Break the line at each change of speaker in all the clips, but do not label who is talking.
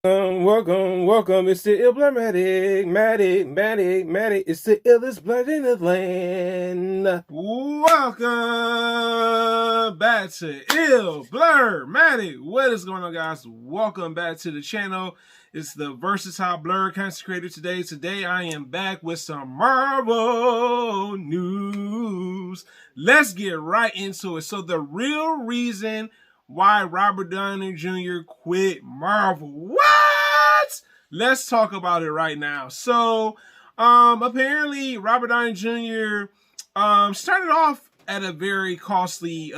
Welcome. It's the Matic. It's the illest blood in the land.
Welcome back to Ill Blur Matic. What is going on, guys? Welcome back to the channel. It's the Versatile Blur Consecrator today. Today I am back with some Marvel news. Let's get right into it. So the real reason why Robert Downey Jr. quit Marvel. What? Let's talk about it right now. So, apparently Robert Downey Jr. Started off at a very costly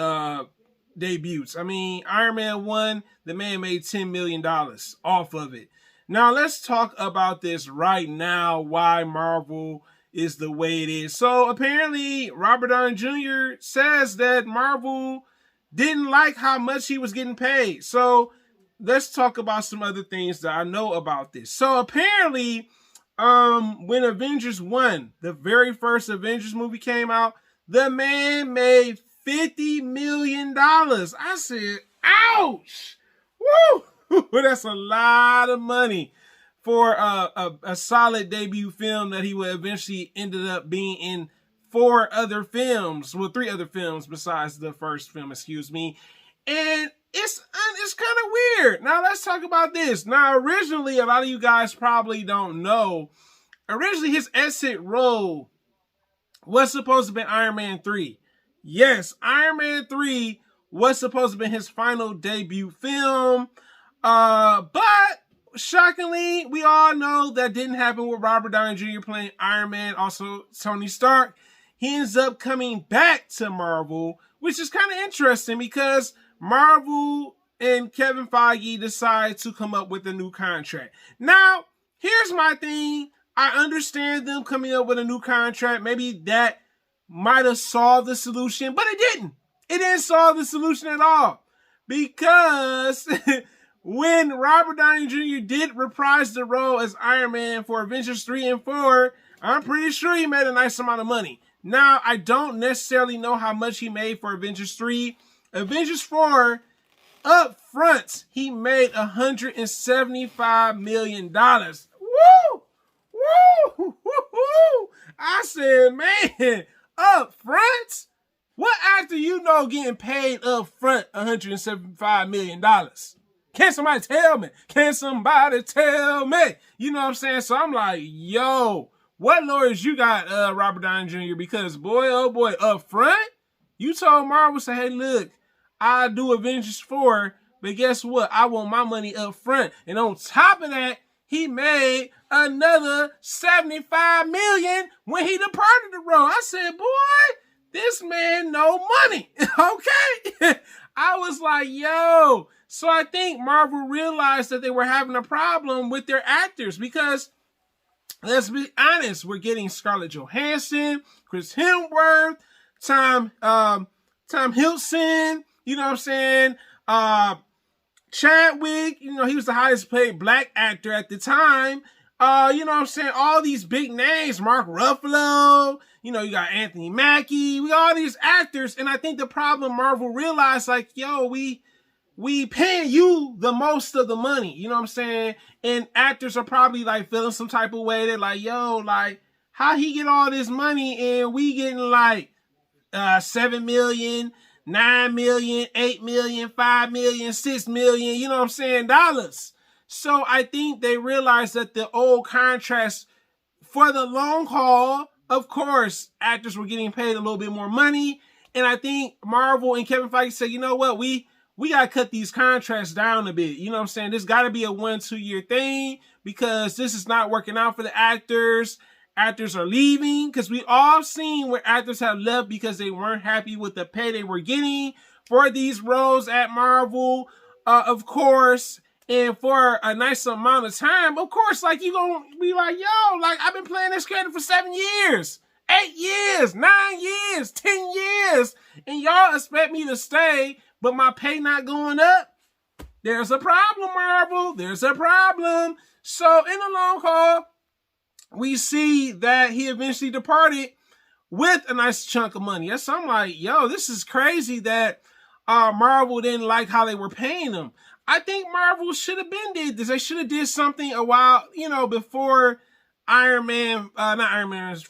debut. I mean, Iron Man 1, the man made $10 million off of it. Now, let's talk about this right now, why Marvel is the way it is. So, apparently, Robert Downey Jr. says that Marvel didn't like how much he was getting paid. So let's talk about some other things that I know about this. So apparently, when Avengers 1, the very first Avengers movie came out, the man made $50 million. I said, ouch! Woo! That's a lot of money for a solid debut film that he would eventually ended up being in 3 other films besides the first film, excuse me. And it's kind of weird. Now let's talk about this. Now originally, a lot of you guys probably don't know, originally his exit role was supposed to be Iron Man 3. Yes, Iron Man 3 was supposed to be his final debut film. But shockingly, we all know that didn't happen with Robert Downey Jr. playing Iron Man, also Tony Stark. He ends up coming back to Marvel, which is kind of interesting because Marvel and Kevin Feige decide to come up with a new contract. Now, here's my thing. I understand them coming up with a new contract. Maybe that might have solved the solution, but it didn't. It didn't solve the solution at all. Because when Robert Downey Jr. did reprise the role as Iron Man for Avengers 3 and 4, I'm pretty sure he made a nice amount of money. Now, I don't necessarily know how much he made for Avengers 3. Avengers 4, up front, he made $175 million. Woo! Woo! Woo! I said, man, up front? What actor you know getting paid up front $175 million? Can somebody tell me? Can somebody tell me? You know what I'm saying? So I'm like, yo, what lawyers you got, Robert Downey Jr.? Because boy, oh boy, up front, you told Marvel, say, hey, look, I'll do Avengers 4, but guess what? I want my money up front. And on top of that, he made another $75 million when he departed the role. I said, boy, this man no money. Okay? I was like, yo. So I think Marvel realized that they were having a problem with their actors because, let's be honest, we're getting Scarlett Johansson, Chris Hemsworth, Tom Hiddleston, you know what I'm saying? Chadwick, you know, he was the highest paid black actor at the time. You know what I'm saying? All these big names, Mark Ruffalo, you know, you got Anthony Mackie, we got all these actors. And I think the problem Marvel realized, like, yo, we paying you the most of the money, you know what I'm saying? And actors are probably like feeling some type of way. They're like, yo, like, how he get all this money and we getting like 7 million, 9 million, 8 million, 5 million, 6 million, you know what I'm saying, dollars. So I think they realized that the old contracts for the long haul, of course, actors were getting paid a little bit more money. And I think Marvel and Kevin Feige said, you know what, we got to cut these contracts down a bit. You know what I'm saying? This got to be a 1-2 year thing because this is not working out for the actors. Actors are leaving because we all seen where actors have left because they weren't happy with the pay they were getting for these roles at Marvel, of course. And for a nice amount of time, of course, like, you gonna be like, yo, like, I've been playing this character for 7 years, 8 years, 9 years, 10 years, and y'all expect me to stay, but my pay not going up? There's a problem, Marvel. There's a problem. So in the long haul, we see that he eventually departed with a nice chunk of money. So I'm like, yo, this is crazy that Marvel didn't like how they were paying him. I think Marvel should have been did this. They should have did something a while, before Avengers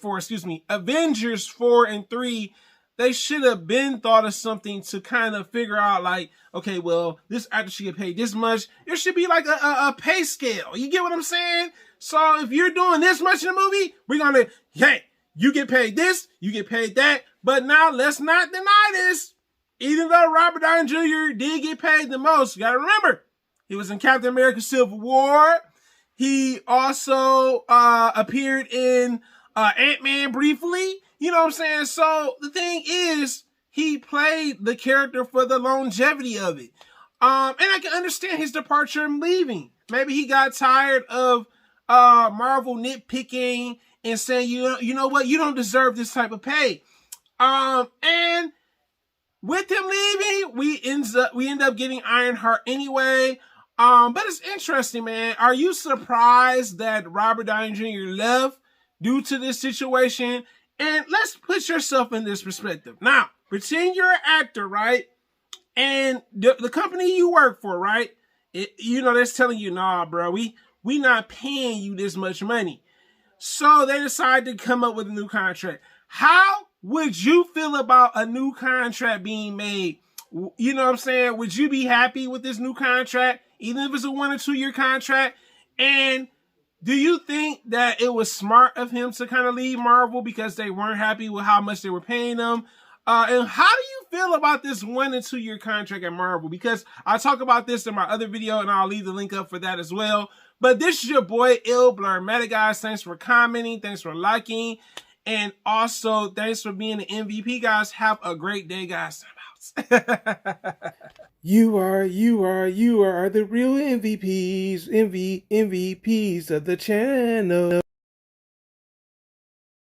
4 and 3. They should have been thought of something to kind of figure out, like, okay, well, this actor should get paid this much. There should be like a pay scale. You get what I'm saying? So if you're doing this much in a movie, we're going to, hey, you get paid this, you get paid that. But now let's not deny this. Even though Robert Downey Jr. did get paid the most, you got to remember, he was in Captain America Civil War. He also appeared in Ant-Man briefly. You know what I'm saying? So the thing is, he played the character for the longevity of it. And I can understand his departure and leaving. Maybe he got tired of Marvel nitpicking and saying, you know what, you don't deserve this type of pay. And with him leaving, we end up getting Ironheart anyway. But it's interesting, man. Are you surprised that Robert Downey Jr. left due to this situation? And let's put yourself in this perspective. Now, pretend you're an actor, right? And the company you work for, right? They're telling you, nah, bro, we not paying you this much money. So they decide to come up with a new contract. How would you feel about a new contract being made? You know what I'm saying? Would you be happy with this new contract, even if it's a 1 or 2 year contract? And do you think that it was smart of him to kind of leave Marvel because they weren't happy with how much they were paying him? And how do you feel about this 1 and 2 year contract at Marvel? Because I talk about this in my other video, and I'll leave the link up for that as well. But this is your boy, Blurmatic, guys. Thanks for commenting. Thanks for liking. And also, thanks for being an MVP, guys. Have a great day, guys. I'm out.
You are the real MVPs of the channel.